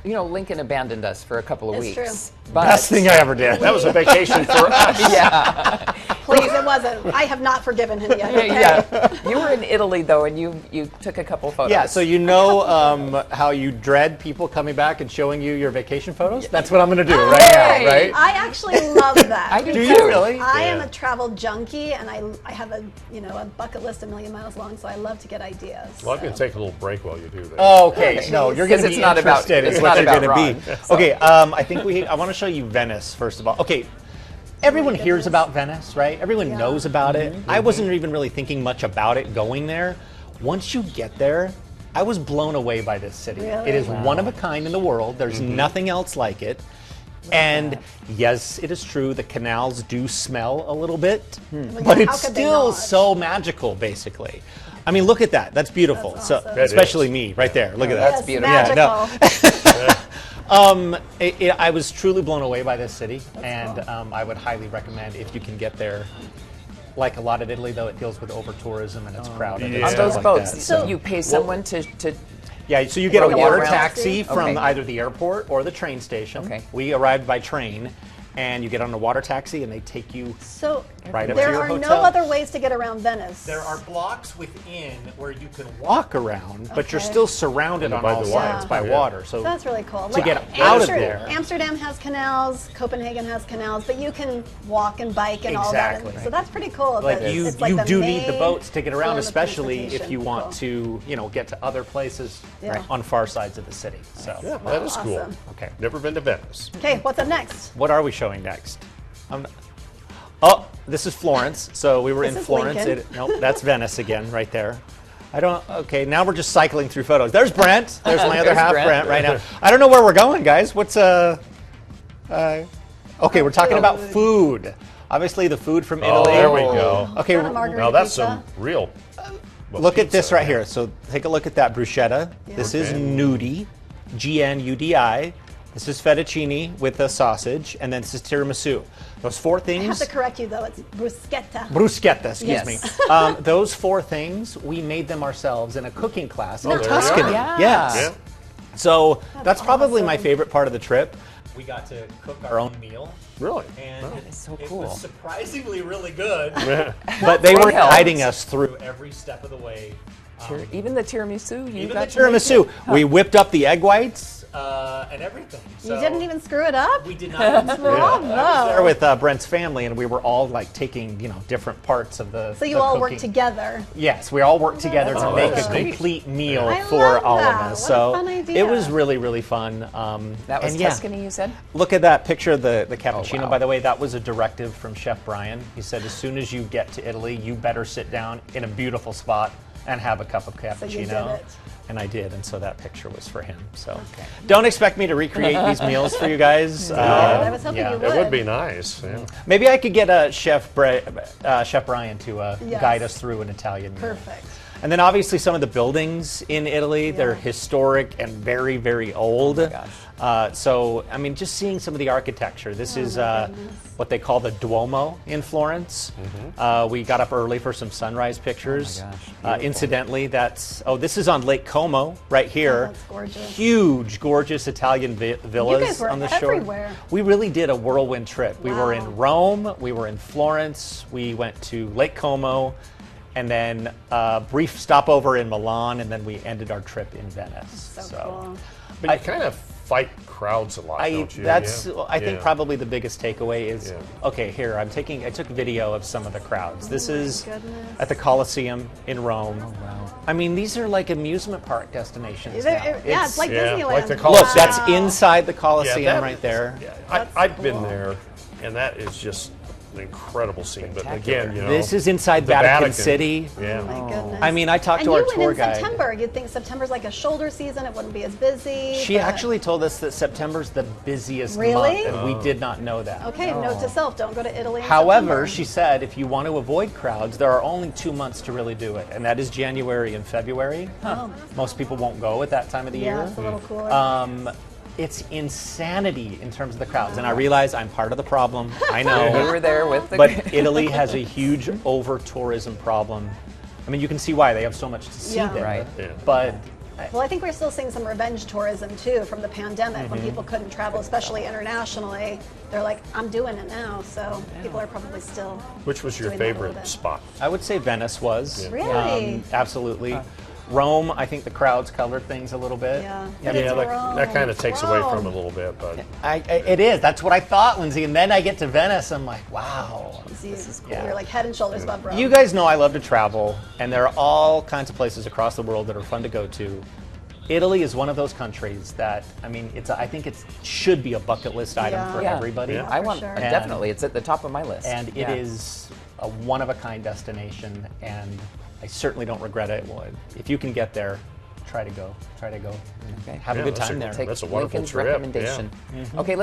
Lincoln abandoned us for a couple of It's weeks. true. But Best thing I ever did. That was a vacation for us. yeah. Please, it wasn't. I have not forgiven him yet. Okay? Yeah. You were in Italy though, and you took a couple photos. Yeah, so you know how you dread people coming back and showing you your vacation photos? That's what I'm going to do right now, right? I actually love that. I do Do too. you really? I am a travel junkie, and I have a bucket list a million miles long, so I love to get ideas. Well, I'm going to take a little break while you do that. Oh, okay. No, you're going to Because be it's not about- interested it's in what not you're about going to be. Ron, so. Okay, I think I want to show you Venice first of all. Okay, everyone hears goodness. about Venice, right? Everyone Yeah. knows about it. I wasn't even really thinking much about it going there. Once you get there, I was blown away by this city. Really? It is one of a kind in the world. There's nothing else like it. And yes, it is true, the canals do smell a little bit, but how it's could they still not? so magical, basically. I mean, look at that. That's beautiful. That's So, awesome. That especially is. me, right there. Look at that. That's beautiful. Yeah, no. Magical. I was truly blown away by this city, and cool. I would highly recommend if you can get there. Like a lot of Italy, though, it deals with over-tourism and it's crowded. and yeah. On stuff those like boats, that. so you pay someone to Yeah, so you get a Roll you water around. taxi from Okay. either the airport or the train station. Okay. We arrived by train, and you get on a water taxi, and they take you. So Right up to there your are no hotel. other ways to get around Venice. There are blocks within where you can walk around, but you're Okay. still surrounded on By all the sides water. by Yeah. water. So That's really cool. To get out of there. Amsterdam has canals, Copenhagen has canals, but you can walk and bike and all that. Exactly. So that's pretty cool. like that you, it's like you the do need the main boats to get around, form of especially if transportation. you want Cool. to, get to other places Yeah. on far sides of the city. So, Yeah, that is cool. Awesome. okay, Never been to Venice. Okay, what's up next? what are we showing next? Oh, this is Florence. So we were This in is Florence. Lincoln. Nope, that's Venice again, right there. Okay, now we're just cycling through photos. There's Brent. There's my other There's half, Brent. Brent, right now. I don't know where we're going, guys. What's okay, we're talking about food. Obviously, the food from Oh, Italy. there we go. Okay, Is that a margarita Now that's pizza? some real. look at this pizza. right here. So take a look at that bruschetta. This is Okay. gnudi, Gnudi. This is fettuccine with a sausage, and then this is tiramisu. Those four I have things. to correct you though. It's bruschetta. Bruschetta, excuse Yes. me. Those four things, we made them ourselves in a cooking class in there you Tuscany. are. Yeah. Yes. Yeah. So that's probably my awesome. favorite part of the trip. We got to cook our own meal. Really? And is so it cool. was surprisly really good. Yeah. But they What were helps? guiding us through every step of the way. even the tiramisu. You Even the got to make tiramisu, it? we whipped up the egg whites and everything. You didn't even screw it up? We did not. What's wrong? I was there No. with Brent's family, and we were all like taking different parts of the. So you the all cooking. work together. Yes, we all worked together to that's make a awesome. complete meal I for love all that. of us. What a So fun idea. it was really fun. That was and yeah, Tuscany, you said? Look at that picture of the cappuccino. wow. By the way, that was a directive from Chef Brian. He said, as soon as you get to Italy, you better sit down in a beautiful spot and have a cup of cappuccino. So you did it. And I did, and so that picture was for him. So don't expect me to recreate these meals for you guys. I was hoping yeah. you It would. would be nice. Yeah. Maybe I could get Chef Brian to Yes. guide us through an Italian meal. Perfect. And then obviously some of the buildings in Italy, they're historic and very, very old. Oh my gosh. So, I mean, just seeing some of the architecture. This is my goodness. what they call the Duomo in Florence. We got up early for some sunrise pictures. Oh my gosh, Incidentally, this is on Lake Como right here. Oh, that's gorgeous. Huge, gorgeous Italian villas guys were on the shore. everywhere. We really did a whirlwind trip. We were Wow. in Rome, we were in Florence, we went to Lake Como, and then a brief stopover in Milan, and then we ended our trip in Venice. So cool. But you kind of fight crowds a lot, don't you? That's Yeah. I think Yeah. probably the biggest takeaway is Yeah. okay. Here I took video of some of the crowds. This is goodness. at the Colosseum in Rome. Oh, wow. I mean, these are like amusement park destinations. They're- now. yeah, it's like Yeah, Disneyland. like the Look, Colosseum. that's Wow. inside the Yeah, Colosseum that right is- there. Yeah, That's I've cool. been there, and that is just an incredible scene. But again, This is inside the Vatican City. Yeah. Oh my goodness. I mean, I talked and to our you went tour in guide. September. You'd think September's like a shoulder season. It wouldn't be as busy. She but- actually told us that September's the busiest Really? month, and we did not know that. Okay, note to self: don't go to Italy. In However, September. she said if you want to avoid crowds, there are only 2 months to really do it, and that is January and February. Most people won't go at that time of the yeah, year. it's a little cooler. It's insanity in terms of the crowds, and I realize I'm part of the problem. I We know. were there with the. But Italy has a huge over-tourism problem. I mean, you can see why they have so much to see Yeah. there. Right. Yeah. But Well, I think we're still seeing some revenge tourism too from the pandemic when people couldn't travel, especially internationally. They're like, I'm doing it now. So people are probably still. Which was your doing that a little favorite bit. spot? I would say Venice was. Really? Absolutely. Rome, I think the crowds colored things a little bit. Yeah. Yeah, But Yeah, it's that Rome. kind of takes away from Rome. it a little bit, but it is. That's what I thought, Lindsay. And then I get to Venice, I'm like, wow. This is cool. Yeah. You're like head and shoulders above Rome. You guys know I love to travel, and there are all kinds of places across the world that are fun to go to. Italy is one of those countries that, I mean, I think it should be a bucket list item Yeah. for Yeah. everybody. Yeah. I For want sure. definitely. It's at the top of my list. And it is a one-of-a-kind destination, and I certainly don't regret it. Well, if you can get there, try to go. Okay. Have Yeah, a good that's time a- there. Take That's a wonderful Lincoln's trip, yeah. recommendation. Okay, let's.